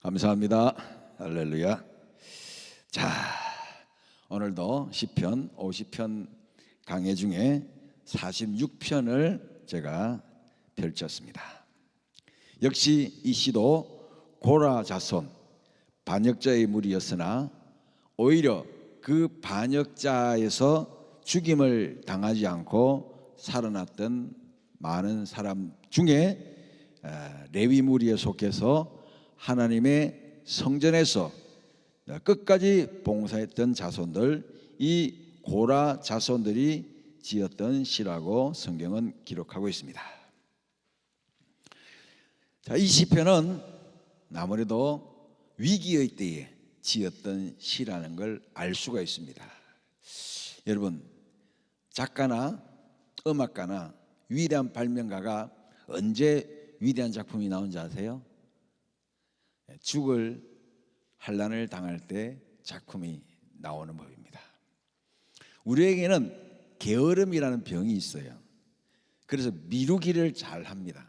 감사합니다. 할렐루야. 자, 오늘도 시편 50편 강해 중에 46편을 제가 펼쳤습니다. 역시 이 시도 고라 자손 반역자의 무리였으나 오히려 그 반역자에서 죽임을 당하지 않고 살아났던 많은 사람 중에 레위 무리에 속해서 하나님의 성전에서 끝까지 봉사했던 자손들, 이 고라 자손들이 지었던 시라고 성경은 기록하고 있습니다. 자, 이 시편은 아무래도 위기의 때에 지었던 시라는 걸 알 수가 있습니다. 여러분, 작가나 음악가나 위대한 발명가가 언제 위대한 작품이 나온지 아세요? 죽을 환난을 당할 때 작품이 나오는 법입니다. 우리에게는 게으름이라는 병이 있어요. 그래서 미루기를 잘 합니다.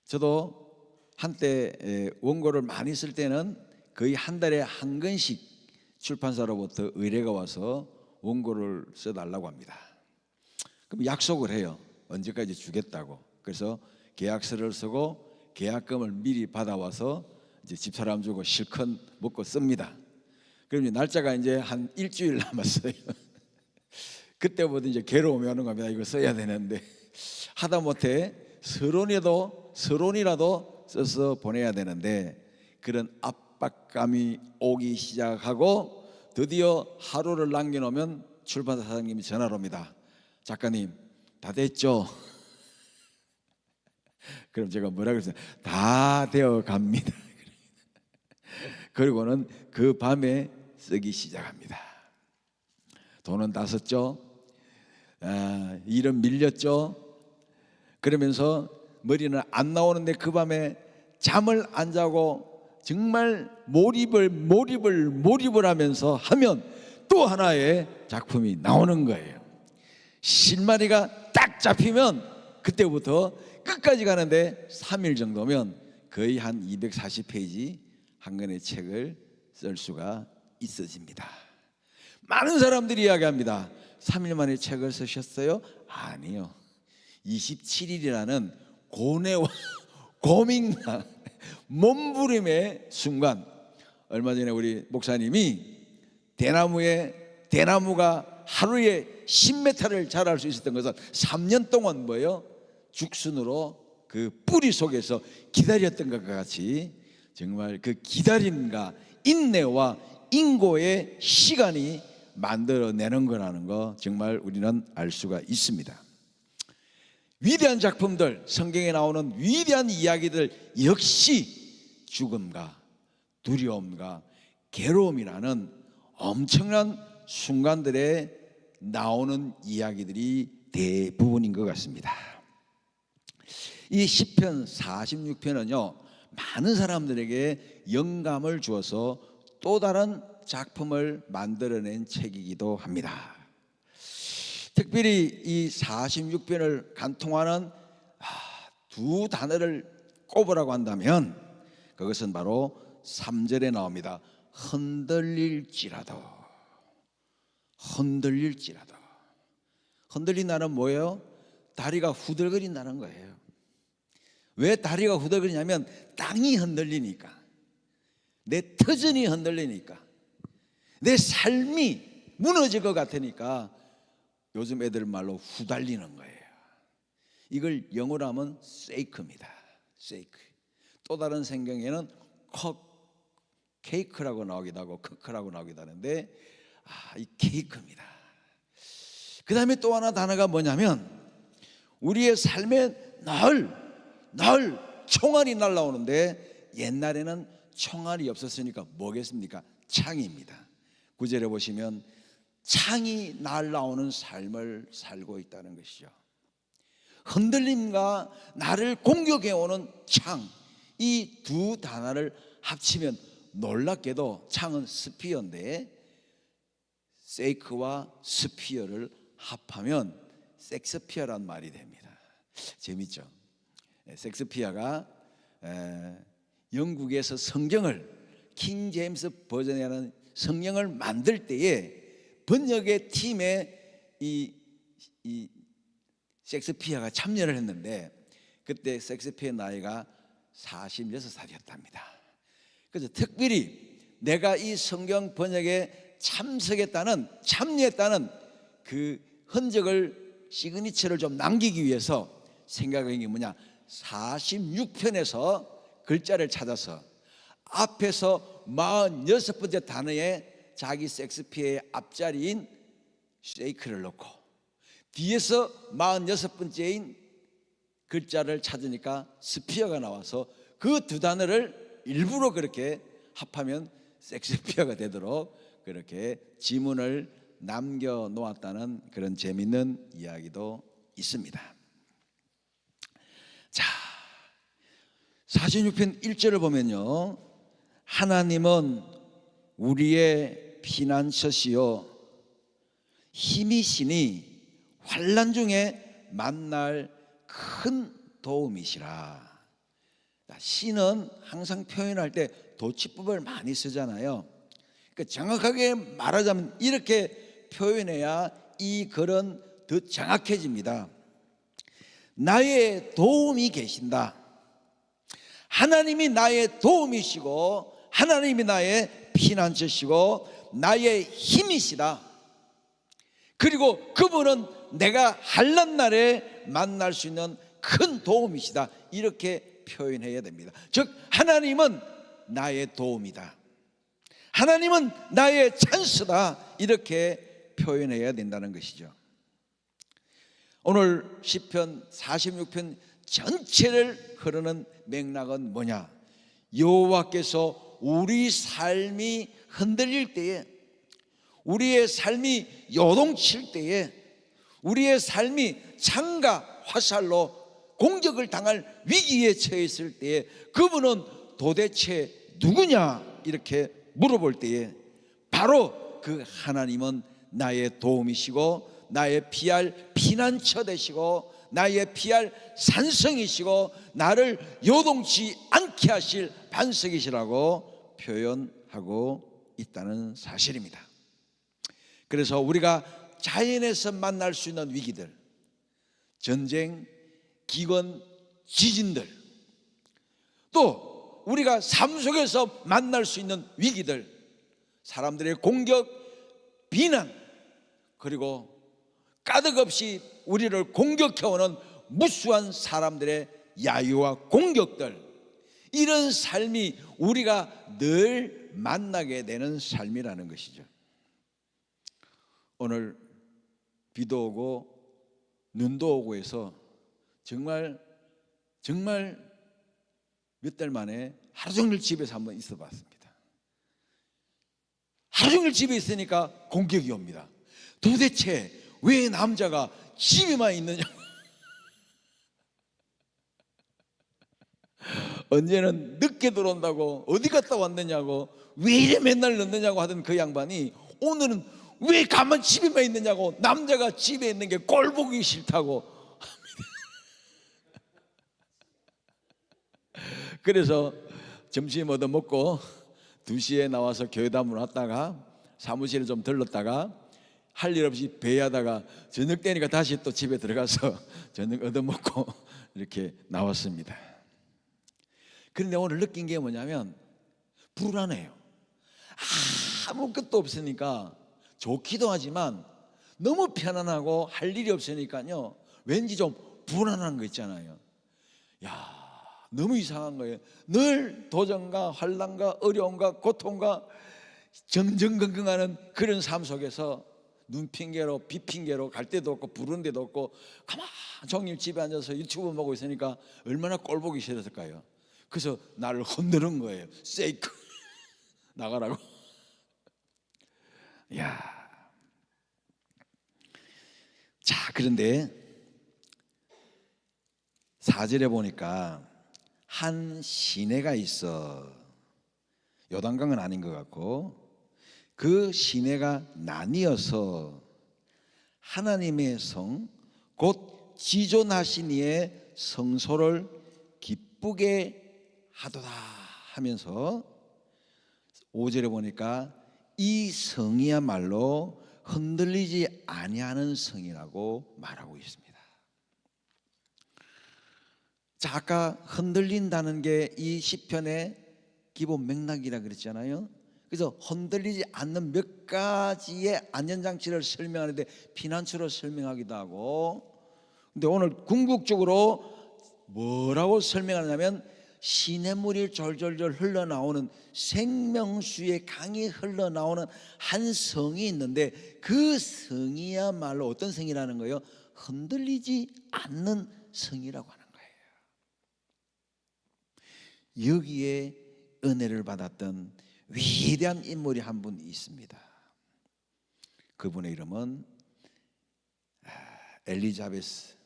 저도 한때 원고를 많이 쓸 때는 거의 한 달에 한 권씩 출판사로부터 의뢰가 와서 원고를 써달라고 합니다. 그럼 약속을 해요. 언제까지 주겠다고. 그래서 계약서를 쓰고 계약금을 미리 받아와서 이제 집사람 주고 실컷 먹고 씁니다. 그럼 날짜가 이제 한 일주일 남았어요. 그때부터 이제 괴로움이 오는 겁니다. 이거 써야 되는데 하다못해 서론이라도 써서 보내야 되는데 그런 압박감이 오기 시작하고 드디어 하루를 남겨놓으면 출판사 사장님이 전화를 옵니다. 작가님, 다 됐죠? 그럼 제가 뭐라 그랬어요? 다 되어 갑니다. 그리고는 그 밤에 쓰기 시작합니다. 돈은 다 썼죠? 일은 밀렸죠? 그러면서 머리는 안 나오는데 그 밤에 잠을 안 자고 정말 몰입을 하면서 하면 또 하나의 작품이 나오는 거예요. 실마리가 딱 잡히면 그때부터 끝까지 가는데 3일 정도면 거의 한 240페이지 한 권의 책을 쓸 수가 있어집니다. 많은 사람들이 이야기합니다. 3일 만에 책을 쓰셨어요? 아니요. 27일이라는 고뇌와 고민과 몸부림의 순간, 얼마 전에 우리 목사님이 대나무가 하루에 10m를 자랄 수 있었던 것은 3년 동안 뭐예요? 죽순으로 그 뿌리 속에서 기다렸던 것과 같이 정말 그 기다림과 인내와 인고의 시간이 만들어내는 거라는 거 정말 우리는 알 수가 있습니다. 위대한 작품들, 성경에 나오는 위대한 이야기들 역시 죽음과 두려움과 괴로움이라는 엄청난 순간들에 나오는 이야기들이 대부분인 것 같습니다. 이 시편 46편은요 많은 사람들에게 영감을 주어서 또 다른 작품을 만들어낸 책이기도 합니다. 특별히 이 46편을 간통하는 두 단어를 꼽으라고 한다면 그것은 바로 3절에 나옵니다. 흔들릴지라도. 흔들린다는 뭐예요? 다리가 후들거린다는 거예요. 왜 다리가 후들거리냐면 땅이 흔들리니까, 내 터전이 흔들리니까, 내 삶이 무너질 것 같으니까 요즘 애들 말로 후달리는 거예요. 이걸 영어로 하면 shake입니다. shake. 또 다른 성경에는 케이크라고 나오기도 하고 커크라고 나오기도 하는데 이 케이크입니다. 그 다음에 또 하나 단어가 뭐냐면 우리의 삶에 늘 총알이 날라오는데 옛날에는 총알이 없었으니까 뭐겠습니까? 창입니다. 9절에 보시면 창이 날라오는 삶을 살고 있다는 것이죠. 흔들림과 나를 공격해오는 창, 이 두 단어를 합치면 놀랍게도 창은 스피어인데 세이크와 스피어를 합하면 섹스피어란 말이 됩니다. 재밌죠? 섹스피어가 영국에서 성경을 킹 제임스 버전이라는 성경을 만들 때에 번역의 팀에 이 셰익스피어가 참여를 했는데 그때 셰익스피어의 나이가 46살이었답니다. 그래서 특별히 내가 이 성경 번역에 참여했다는 그 흔적을, 시그니처를 좀 남기기 위해서 생각한 게 뭐냐, 46편에서 글자를 찾아서 앞에서 46번째 단어에 자기 셰익스피어의 앞자리인 쉐이크를 넣고 뒤에서 46번째인 글자를 찾으니까 스피어가 나와서 그 두 단어를 일부러 그렇게 합하면 셰익스피어가 되도록 그렇게 지문을 남겨 놓았다는 그런 재미있는 이야기도 있습니다. 자, 46편 1절을 보면요, 하나님은 우리의 피난처시요 힘이시니 환난 중에 만날 큰 도움이시라. 시는 항상 표현할 때 도치법을 많이 쓰잖아요. 그러니까 정확하게 말하자면 이렇게 표현해야 이 글은 더 정확해집니다. 나의 도움이 계신다. 하나님이 나의 도움이시고 하나님이 나의 피난처시고 나의 힘이시다. 그리고 그분은 내가 환난 날에 만날 수 있는 큰 도움이시다. 이렇게 표현해야 됩니다. 즉 하나님은 나의 도움이다. 하나님은 나의 찬스다. 이렇게 표현해야 된다는 것이죠. 오늘 시편 46편 전체를 흐르는 맥락은 뭐냐? 여호와께서 우리 삶이 흔들릴 때에, 우리의 삶이 요동칠 때에, 우리의 삶이 창과 화살로 공격을 당할 위기에 처했을 때에 그분은 도대체 누구냐? 이렇게 물어볼 때에 바로 그 하나님은 나의 도움이시고 나의 피할 피난처 되시고 나의 피할 산성이시고 나를 요동치 않게 하실 반석이시라고 표현하고 있다는 사실입니다. 그래서 우리가 자연에서 만날 수 있는 위기들, 전쟁, 기근, 지진들, 또 우리가 삶 속에서 만날 수 있는 위기들, 사람들의 공격, 비난, 그리고 까닭없이 우리를 공격해오는 무수한 사람들의 야유와 공격들, 이런 삶이 우리가 늘 만나게 되는 삶이라는 것이죠. 오늘 비도 오고 눈도 오고 해서 정말 몇 달 만에 하루 종일 집에서 한번 있어 봤습니다. 하루 종일 집에 있으니까 공격이 옵니다. 도대체 왜 남자가 집에만 있느냐? 언제는 늦게 들어온다고, 어디 갔다 왔느냐고, 왜 이래 맨날 늦느냐고 하던 그 양반이 오늘은 왜 가만 집에만 있느냐고, 남자가 집에 있는 게 꼴 보기 싫다고. 그래서 점심 얻어먹고 2시에 나와서 교회담을 왔다가 사무실에 좀 들렀다가 할 일 없이 배회하다가 저녁 때니까 다시 또 집에 들어가서 저녁 얻어먹고 이렇게 나왔습니다. 그런데 오늘 느낀 게 뭐냐면 불안해요. 아무것도 없으니까 좋기도 하지만 너무 편안하고 할 일이 없으니까요 왠지 좀 불안한 거 있잖아요. 야, 너무 이상한 거예요. 늘 도전과 환난과 어려움과 고통과 정정긍긍하는 그런 삶 속에서 눈 핑계로 비 핑계로 갈 데도 없고 부른 데도 없고 가만 종일 집에 앉아서 유튜브 보고 있으니까 얼마나 꼴보기 싫었을까요? 그래서 나를 흔드는 거예요. 세이크 나가라고. 야, 자, 그런데 4절에 보니까 한 시내가 있어. 요단강은 아닌 것 같고 그 시내가 나뉘어서 하나님의 성 곧 지존하신 이의 성소를 기쁘게 하도다 하면서 5절에 보니까 이 성이야말로 흔들리지 아니하는 성이라고 말하고 있습니다. 자, 아까 흔들린다는 게 이 시편의 기본 맥락이라 그랬잖아요. 그래서 흔들리지 않는 몇 가지의 안전장치를 설명하는데 피난처를 설명하기도 하고, 근데 오늘 궁극적으로 뭐라고 설명하냐면 시냇물이 졸졸졸 흘러나오는 생명수의 강이 흘러나오는 한 성이 있는데 그 성이야말로 어떤 성이라는 거예요? 흔들리지 않는 성이라고 하는 거예요. 여기에 은혜를 받았던 위대한 인물이 한 분 있습니다. 그분의 이름은 엘리자베스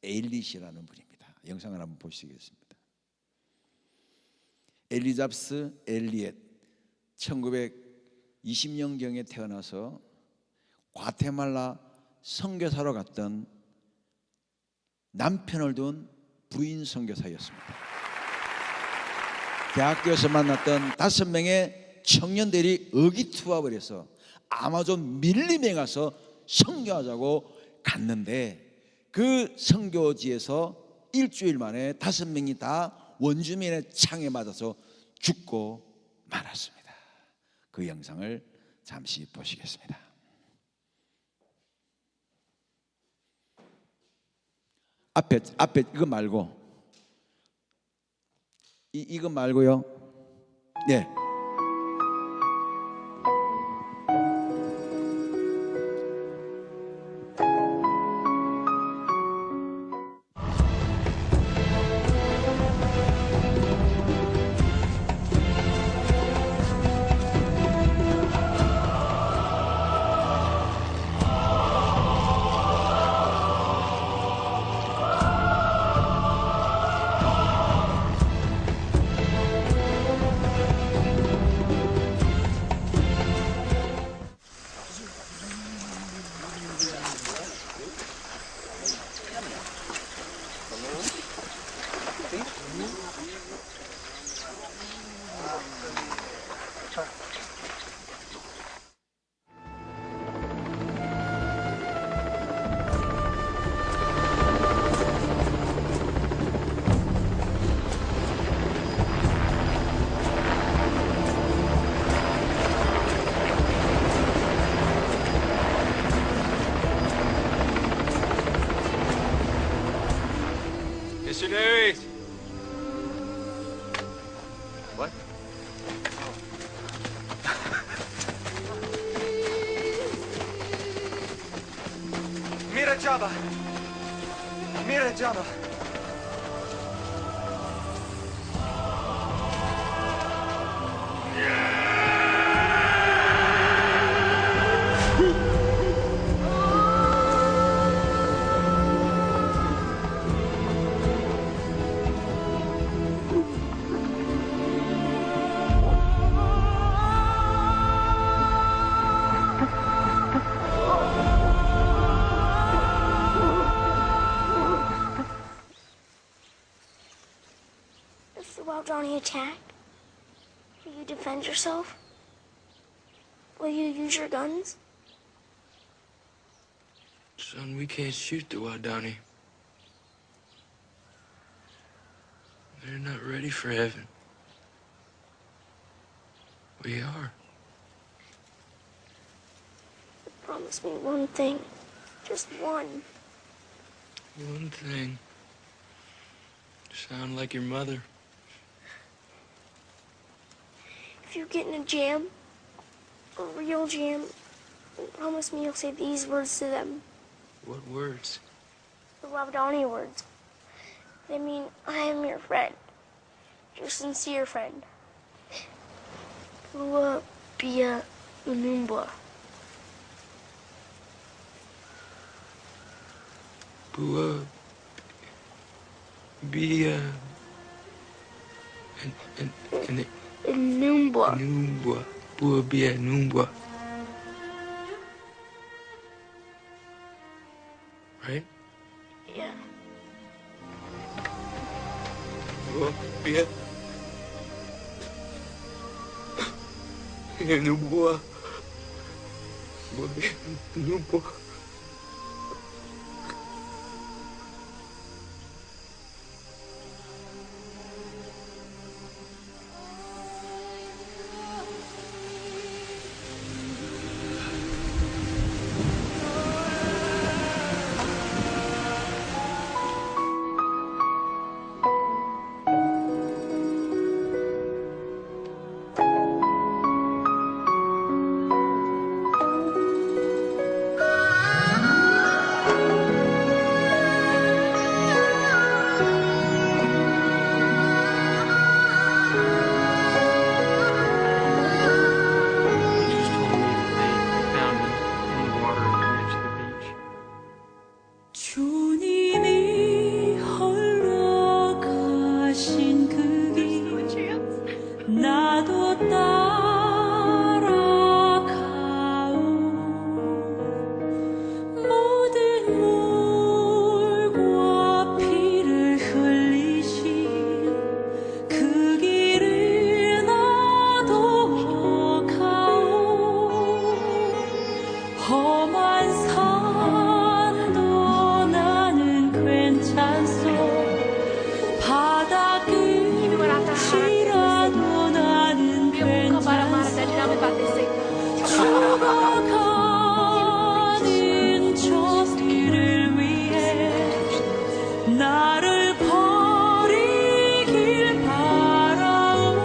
에일리시라는 분입니다. 영상을 한번 보시겠습니다. 엘리자베스 엘리엣 1920년경에 태어나서 과테말라 선교사로 갔던 남편을 둔 부인 선교사였습니다. 대학교에서 만났던 5명의 청년들이 의기투합을 해서 아마존 밀림에 가서 선교하자고 갔는데 그 선교지에서 일주일 만에 5명이 다 원주민의 창에 맞아서 죽고 말았습니다. 그 영상을 잠시 보시겠습니다. 앞에 이거 말고 이거 말고요. 네. Missionaries! What? Mira Jabba! Mira Jabba! If the Waodani attack, will you defend yourself? Will you use your guns? Son, we can't shoot the Waodani. They're not ready for heaven. We are. Promise me one thing. Just one. One thing. Sound like your mother. If you get in a jam, a real jam, promise me you'll say these words to them. What words? The Waodani words. They mean, I am your friend. Your sincere friend. Bua Bia Unumbwa. Bua. Be, and Unumbwa. Numbwa. Bua Bia Numbwa. Right? Yeah. Bua Bia. bien nous bois. Bois bien nous bois. He just told me that they found me in the water next to the beach. 주님이 홀로 가신 그 길 나도 따라가오 모든 물과 피를 흘리신 그 길을 나도 가오 험한 산도 나는 괜찮소 바다 끝이라도 나는 괜찮소 죽어가는 저들을 위해 나를 버리길 바라오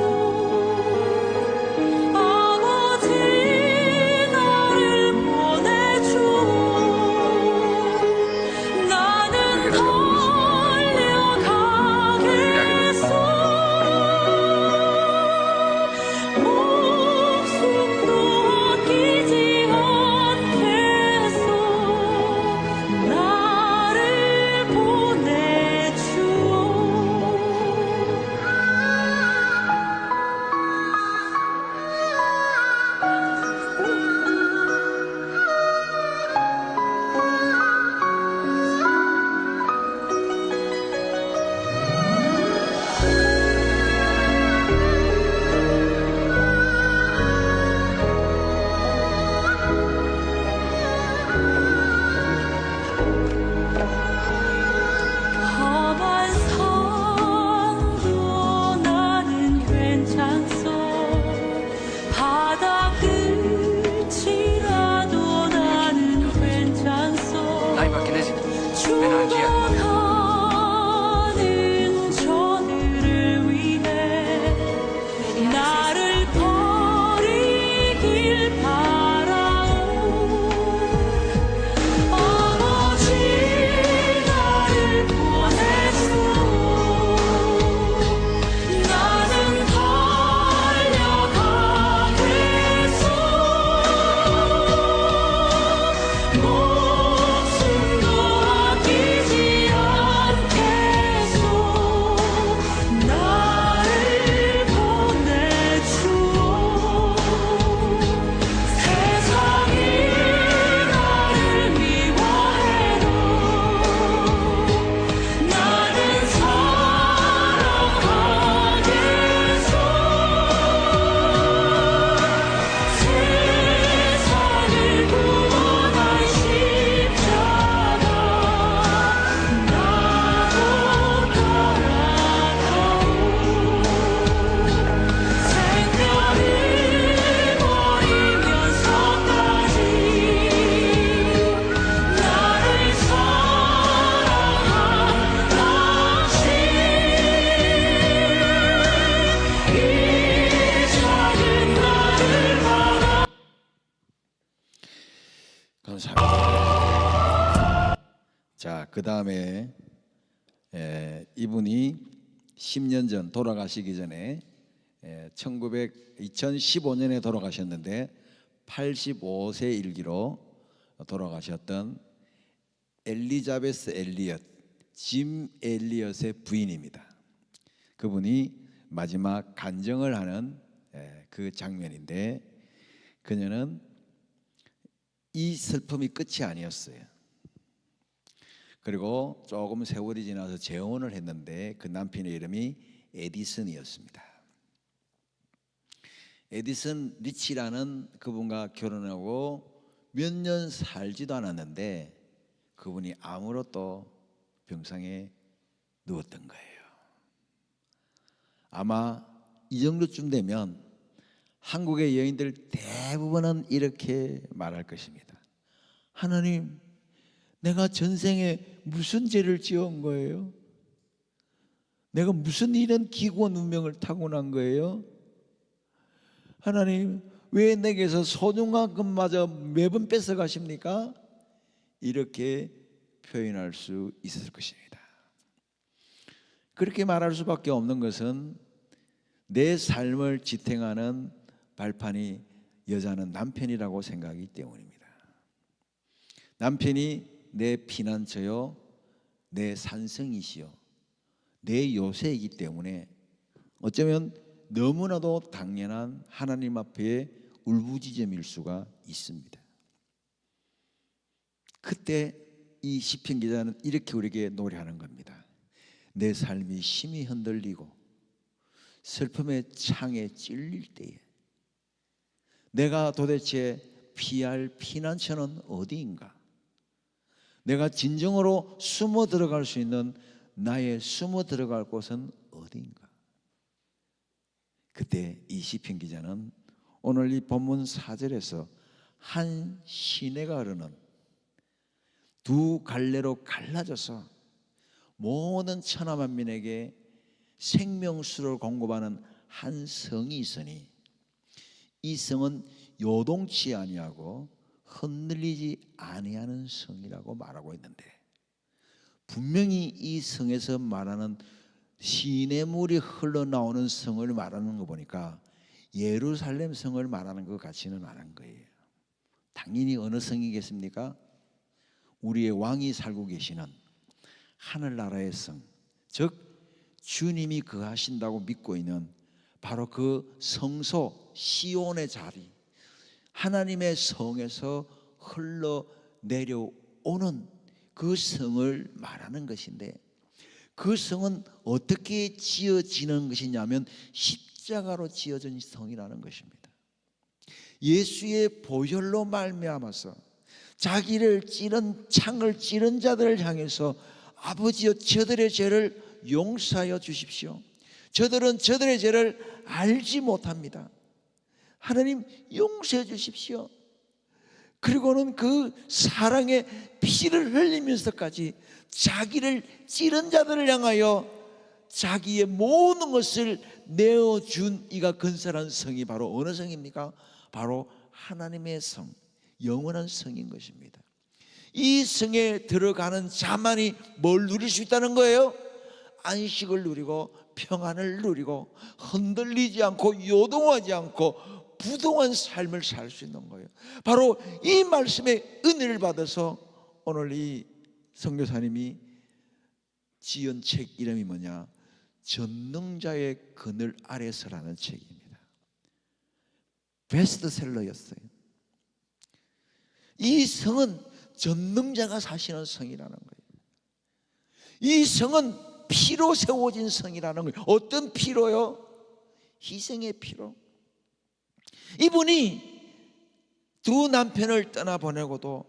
아버지 나를 보내주오 나는 달려가겠소 목숨도 아끼지 않겠소 나를 보내주오 험한 산도 나는 괜찮소 바다 끝이라도 나는 괜찮소 Ay, Makinesi. 죽어가는 저들을 위해 나를 버리길 바라오 아버지 나를 보내주오 나는 달려가겠소 목숨도 아끼지 않겠소 나를 보내주오 세상이 나를 미워해도 나는 사랑하겠소 세상을 구원할 십자가 나도 따라가오 생명을 버리면서까지 나를 사랑한 당신 이 작은 나를 바라 감사합니다. 자, 그 다음에 이분이 10년 전 돌아가시기 전에 2015년에 돌아가셨는데 85세 일기로 돌아가셨던 엘리자베스 엘리엇, 짐 엘리엇의 부인입니다. 그분이 마지막 간증을 하는 그 장면인데 그녀는 이 슬픔이 끝이 아니었어요. 그리고 조금 세월이 지나서 재혼을 했는데 그 남편의 이름이 에디슨이었습니다. 에디슨 리치라는 그분과 결혼하고 몇 년 살지도 않았는데 그분이 암으로 또 병상에 누웠던 거예요. 아마 이 정도쯤 되면 한국의 여인들 대부분은 이렇게 말할 것입니다. 하나님, 내가 전생에 무슨 죄를 지은 거예요? 내가 무슨 이런 기구한 운명을 타고난 거예요? 하나님, 왜 내게서 소중한 것마저 매번 뺏어 가십니까? 이렇게 표현할 수 있을 것입니다. 그렇게 말할 수밖에 없는 것은 내 삶을 지탱하는 발판이 여자는 남편이라고 생각하기 때문입니다. 남편이 내 피난처요, 내 산성이시요, 내 요새이기 때문에 어쩌면 너무나도 당연한 하나님 앞에 울부짖음일 수가 있습니다. 그때 이 시편 기자는 이렇게 우리에게 노래하는 겁니다. 내 삶이 심히 흔들리고 슬픔의 창에 찔릴 때에 내가 도대체 피할 피난처는 어디인가? 내가 진정으로 숨어 들어갈 수 있는 나의 숨어 들어갈 곳은 어디인가? 그때 이 시편 기자는 오늘 이 본문 4절에서 한 시내가 흐르는 두 갈래로 갈라져서 모든 천하만민에게 생명수를 공급하는 한 성이 있으니 이 성은 요동치 아니하고 흔들리지 아니하는 성이라고 말하고 있는데, 분명히 이 성에서 말하는 시냇물이 흘러나오는 성을 말하는 거 보니까 예루살렘 성을 말하는 것 같지는 않은 거예요. 당연히 어느 성이겠습니까? 우리의 왕이 살고 계시는 하늘나라의 성, 즉 주님이 거하신다고 믿고 있는 바로 그 성소 시온의 자리, 하나님의 성에서 흘러내려오는 그 성을 말하는 것인데, 그 성은 어떻게 지어지는 것이냐면 십자가로 지어진 성이라는 것입니다. 예수의 보혈로 말미암아서 자기를 찌른 창을 찌른 자들을 향해서 아버지여 저들의 죄를 용서하여 주십시오. 저들은 저들의 죄를 알지 못합니다. 하나님 용서해 주십시오. 그리고는 그 사랑의 피를 흘리면서까지 자기를 찌른 자들을 향하여 자기의 모든 것을 내어준 이가 건설한 성이 바로 어느 성입니까? 바로 하나님의 성, 영원한 성인 것입니다. 이 성에 들어가는 자만이 뭘 누릴 수 있다는 거예요? 안식을 누리고 평안을 누리고 흔들리지 않고 요동하지 않고 부동한 삶을 살 수 있는 거예요. 바로 이 말씀의 은혜를 받아서 오늘 이 선교사님이 지은 책 이름이 뭐냐? 전능자의 그늘 아래서라는 책입니다. 베스트셀러였어요. 이 성은 전능자가 사시는 성이라는 거예요. 이 성은 피로 세워진 성이라는 거예요. 어떤 피로요? 희생의 피로. 이분이 두 남편을 떠나보내고도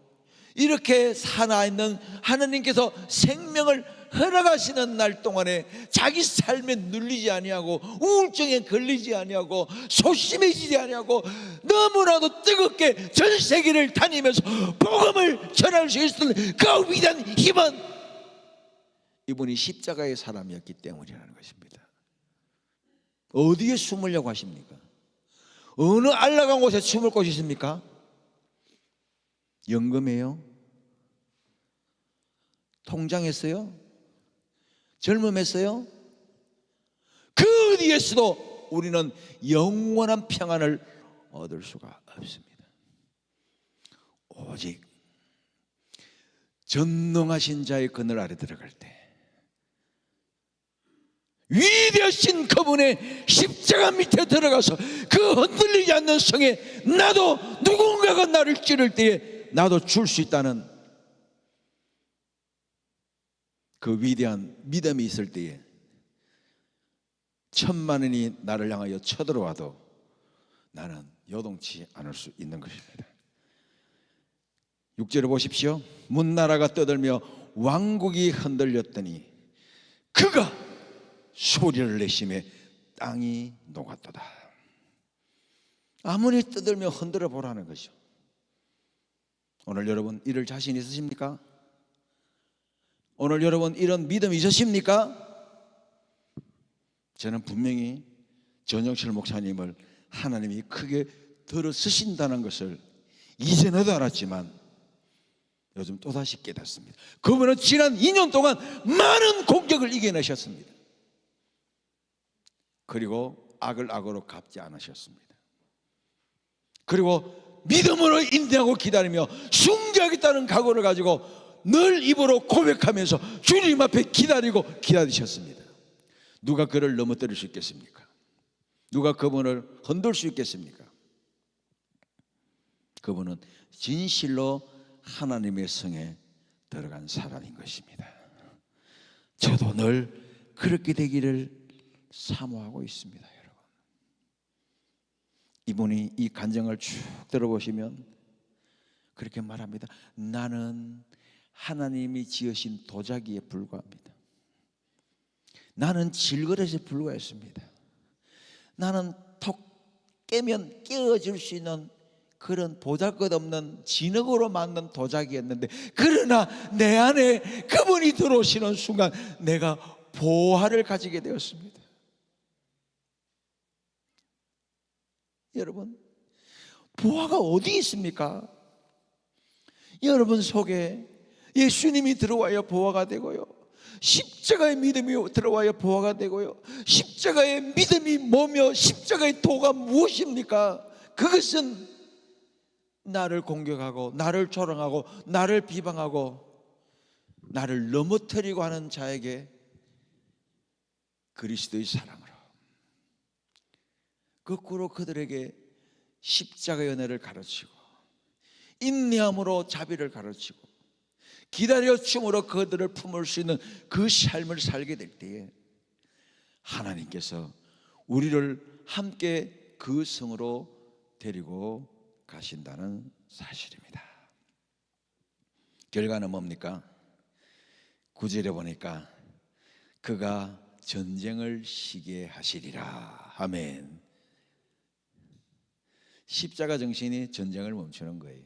이렇게 살아있는 하나님께서 생명을 허락하시는 날 동안에 자기 삶에 눌리지 아니하고 우울증에 걸리지 아니하고 소심해지지 아니하고 너무나도 뜨겁게 전 세계를 다니면서 복음을 전할 수 있었던 그 위대한 힘은 이분이 십자가의 사람이었기 때문이라는 것입니다. 어디에 숨으려고 하십니까? 어느 안락한 곳에 숨을 곳이 있습니까? 연금에요? 통장했어요? 젊음했어요? 그 어디에서도 우리는 영원한 평안을 얻을 수가 없습니다. 오직 전능하신 자의 그늘 아래 들어갈 때 위대하신 그분의 십자가 밑에 들어가서 그 흔들리지 않는 성에 나도 누군가가 나를 찌를 때에 나도 줄 수 있다는 그 위대한 믿음이 있을 때에 천만 원이 나를 향하여 쳐들어와도 나는 요동치 않을 수 있는 것입니다. 6절을 보십시오. 문나라가 떠들며 왕국이 흔들렸더니 그가 소리를 내심에 땅이 녹았도다. 아무리 떠들며 흔들어 보라는 것이죠. 오늘 여러분 이럴 자신 있으십니까? 오늘 여러분 이런 믿음 있으십니까? 저는 분명히 전영철 목사님을 하나님이 크게 들어 쓰신다는 것을 이전에도 알았지만 요즘 또다시 깨닫습니다. 그분은 지난 2년 동안 많은 공격을 이겨내셨습니다. 그리고 악을 악으로 갚지 않으셨습니다. 그리고 믿음으로 인내하고 기다리며 숭배하겠다는 각오를 가지고 늘 입으로 고백하면서 주님 앞에 기다리셨습니다. 누가 그를 넘어뜨릴 수 있겠습니까? 누가 그분을 흔들 수 있겠습니까? 그분은 진실로 하나님의 성에 들어간 사람인 것입니다. 저도 늘 그렇게 되기를 사모하고 있습니다. 여러분, 이분이 이 간증을 쭉 들어보시면 그렇게 말합니다. 나는 하나님이 지으신 도자기에 불과합니다. 나는 질그릇에 불과했습니다. 나는 톡 깨면 깨어질 수 있는 그런 보잘것없는 진흙으로 만든 도자기였는데, 그러나 내 안에 그분이 들어오시는 순간 내가 보화를 가지게 되었습니다. 여러분, 보화가 어디 있습니까? 여러분 속에 예수님이 들어와야 보화가 되고요, 십자가의 믿음이 들어와야 보화가 되고요, 십자가의 믿음이 뭐며 십자가의 도가 무엇입니까? 그것은 나를 공격하고 나를 조롱하고 나를 비방하고 나를 넘어뜨리고 하는 자에게 그리스도의 사랑으로, 거꾸로 그들에게 십자가의 은혜를 가르치고 인내함으로 자비를 가르치고 기다려 춤으로 그들을 품을 수 있는 그 삶을 살게 될 때에 하나님께서 우리를 함께 그 성으로 데리고 가신다는 사실입니다. 결과는 뭡니까? 9절에 보니까 그가 전쟁을 쉬게 하시리라. 아멘. 십자가 정신이 전쟁을 멈추는 거예요.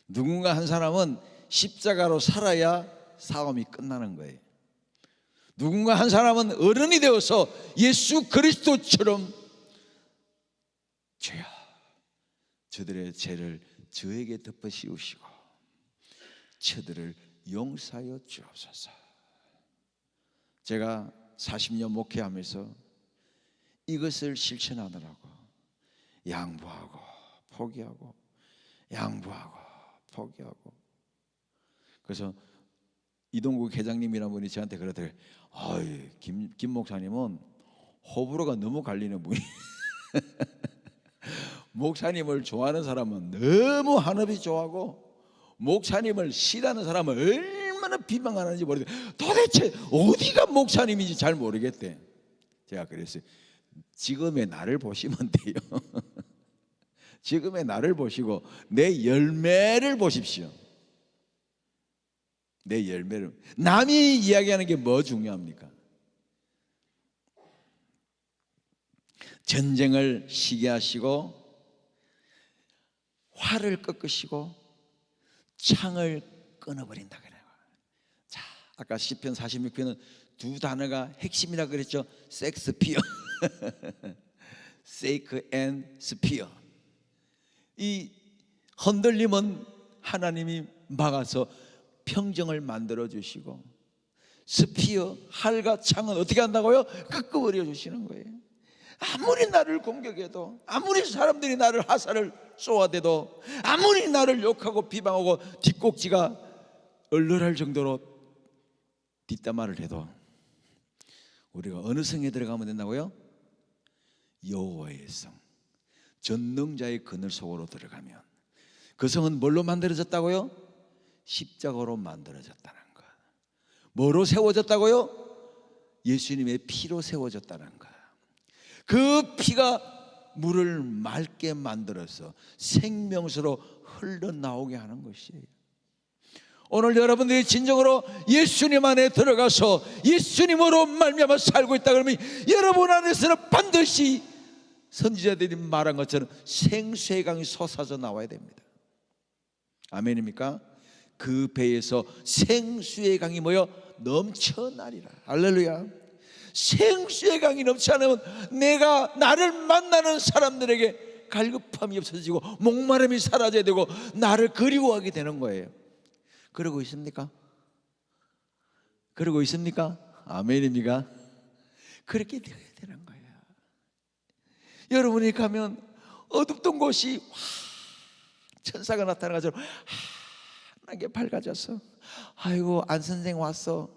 누군가 한 사람은 십자가로 살아야 싸움이 끝나는 거예요. 누군가 한 사람은 어른이 되어서 예수 그리스도처럼 주여 저들의 죄를 저에게 덮어 씌우시고 저들을 용서하여 주옵소서. 제가 40년 목회하면서 이것을 실천하느라고 양보하고 포기하고 양보하고 포기하고, 그래서 이동국 회장님이라는 분이 저한테 그러더래요. 김 목사님은 호불호가 너무 갈리는 분이 목사님을 좋아하는 사람은 너무 한없이 좋아하고 목사님을 싫어하는 사람은 얼마나 비방하는지 모르겠어요. 도대체 어디가 목사님인지 잘 모르겠대. 제가 그랬어요. 지금의 나를 보시면 돼요. 지금의 나를 보시고 내 열매를 보십시오. 내 열매를. 남이 이야기하는 게 뭐 중요합니까? 전쟁을 쉬게 하시고 활을 꺾으시고 창을 끊어버린다 그래요. 자, 아까 시편 46편은 두 단어가 핵심이라 그랬죠. 섹스피어, 세이크 앤 스피어. 이 흔들림은 하나님이 막아서 평정을 만들어 주시고, 스피어, 활과 창은 어떻게 한다고요? 꺾어버려 주시는 거예요. 아무리 나를 공격해도, 아무리 사람들이 나를 화살을 쏘아대도, 아무리 나를 욕하고 비방하고 뒷꼭지가 얼얼할 정도로 뒷담화를 해도 우리가 어느 성에 들어가면 된다고요? 여호와의 성, 전능자의 그늘 속으로 들어가면 그 성은 뭘로 만들어졌다고요? 십자가로 만들어졌다는 것. 뭐로 세워졌다고요? 예수님의 피로 세워졌다는 것. 그 피가 물을 맑게 만들어서 생명수로 흘러나오게 하는 것이에요. 오늘 여러분들이 진정으로 예수님 안에 들어가서 예수님으로 말미암아 살고 있다 그러면 여러분 안에서는 반드시 선지자들이 말한 것처럼 생수의 강이 솟아져 나와야 됩니다. 아멘입니까? 그 배에서 생수의 강이 모여 넘쳐나리라. 할렐루야. 생수의 강이 넘치 않으면 내가 나를 만나는 사람들에게 갈급함이 없어지고 목마름이 사라져야 되고 나를 그리워하게 되는 거예요. 그러고 있습니까? 그러고 있습니까? 아멘입니까? 그렇게 되어야 되는 거예요. 여러분이 가면 어둡던 곳이 천사가 나타나가지고 환하게 밝아졌어. 아이고 안 선생 왔어.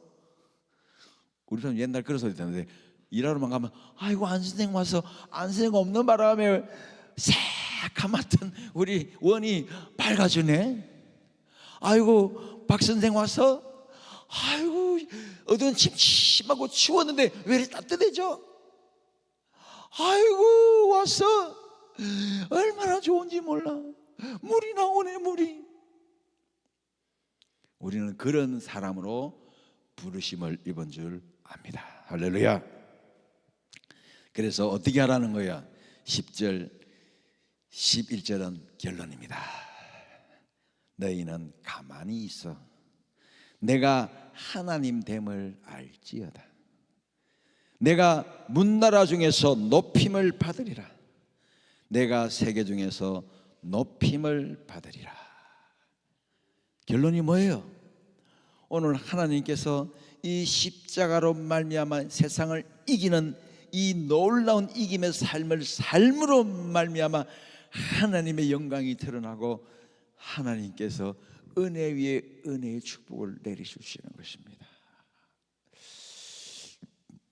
우리 좀 옛날 그런 소리 듣는데 일하러만 가면 아이고 안 선생 왔어. 안 선생 없는 바람에 새카맣던 우리 원이 밝아지네. 아이고 박 선생 왔어. 아이고 어두운 침침하고 추웠는데 왜 이렇게 따뜻해져? 아이고 왔어. 얼마나 좋은지 몰라. 물이 나오네 물이. 우리는 그런 사람으로 부르심을 입은 줄 압니다. 할렐루야. 그래서 어떻게 하라는 거야? 10절 11절은 결론입니다. 너희는 가만히 있어 내가 하나님 됨을 알지어다. 내가 문나라 중에서 높임을 받으리라. 내가 세계 중에서 높임을 받으리라. 결론이 뭐예요? 오늘 하나님께서 이 십자가로 말미암아 세상을 이기는 이 놀라운 이김의 삶을 삶으로 말미암아 하나님의 영광이 드러나고 하나님께서 은혜 위에 은혜의 축복을 내리주시는 것입니다.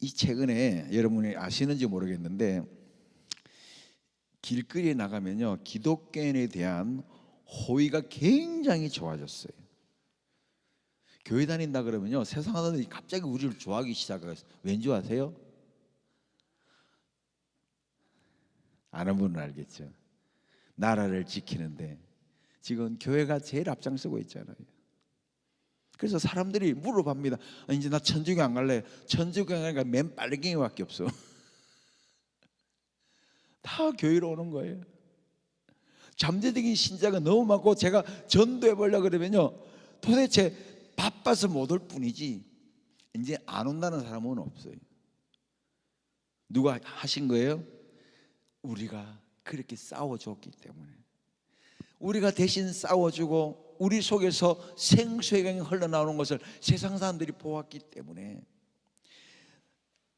이 최근에 여러분이 아시는지 모르겠는데 길거리에 나가면요 기독교인에 대한 호의가 굉장히 좋아졌어요. 교회 다닌다 그러면요 세상 사람들이 갑자기 우리를 좋아하기 시작했어요. 왠지 아세요? 아는 분은 알겠죠. 나라를 지키는데 지금 교회가 제일 앞장서고 있잖아요. 그래서 사람들이 물어봅니다. 이제 나 천주교 안 갈래. 천주교 안 가니까 맨 빨갱이밖에 없어. 다 교회로 오는 거예요. 잠재적인 신자가 너무 많고 제가 전도해 보려고 그러면요 도대체 바빠서 못 올 뿐이지 이제 안 온다는 사람은 없어요. 누가 하신 거예요? 우리가 그렇게 싸워줬기 때문에 우리가 대신 싸워주고 우리 속에서 생수의 강이 흘러나오는 것을 세상 사람들이 보았기 때문에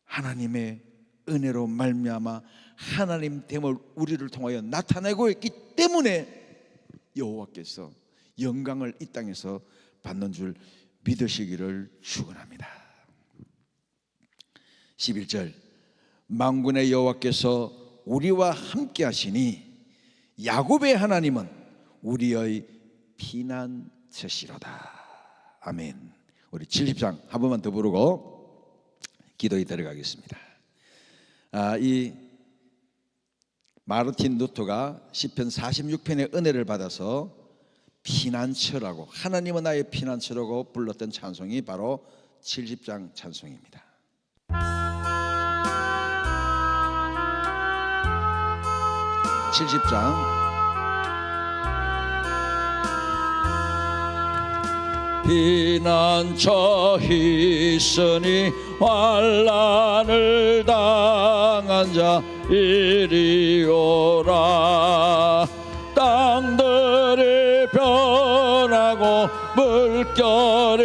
하나님의 은혜로 말미암아 하나님 됨을 우리를 통하여 나타내고 있기 때문에 여호와께서 영광을 이 땅에서 받는 줄 믿으시기를 축원합니다. 11절 만군의 여호와께서 우리와 함께 하시니 야곱의 하나님은 우리의 피난처시로다. 아멘. 우리 70장 한 번만 더 부르고 기도에 들어가겠습니다. 이 마르틴 루터가 시편 46편의 은혜를 받아서 피난처라고 하나님은 나의 피난처라고 불렀던 찬송이 바로 70장 찬송입니다. 피난처 있으니 환난을 당한 자 이리 오라. 땅들이 변하고 물결이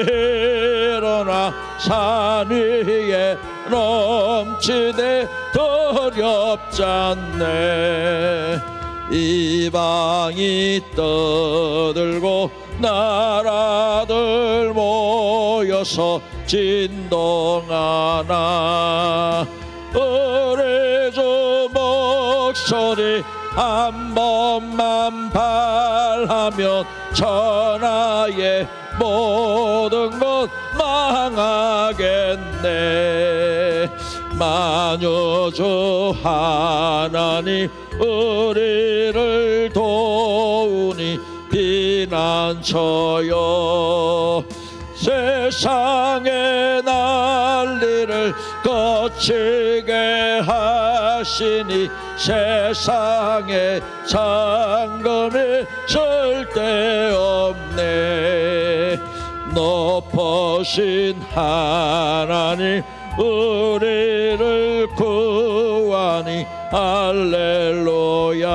일어나 산 위에 넘치되 두렵지 않네. 이방이 떠들고 나라들 모여서 진동하나 우리 주 목소리 한 번만 발하면 천하의 모든 것 망하겠네. 만유주 하나님 우리를 도우니 피난처여 세상의 난리를 거치게 하시니 세상에 잠금이 절대없네. 높으신 하나님 우리를 구하니 할렐루야.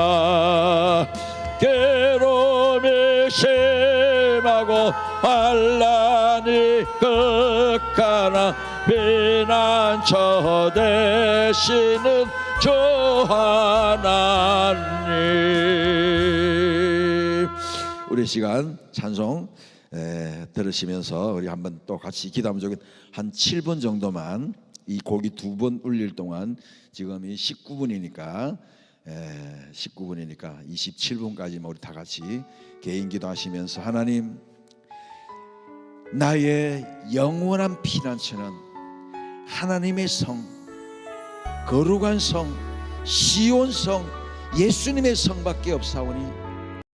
괴로움이 심하고 환난이 극하나 피난처 되시는 주 하나님. 우리 시간 찬송 들으시면서 우리 한번 또 같이 기도하면 좋겠. 한 7분 정도만 이 곡이 2번 울릴 동안 지금이 19분이니까 27분까지만 우리 다 같이 개인 기도하시면서 하나님, 나의 영원한 피난처는 하나님의 성, 거룩한 성, 시온성 예수님의 성밖에 없사오니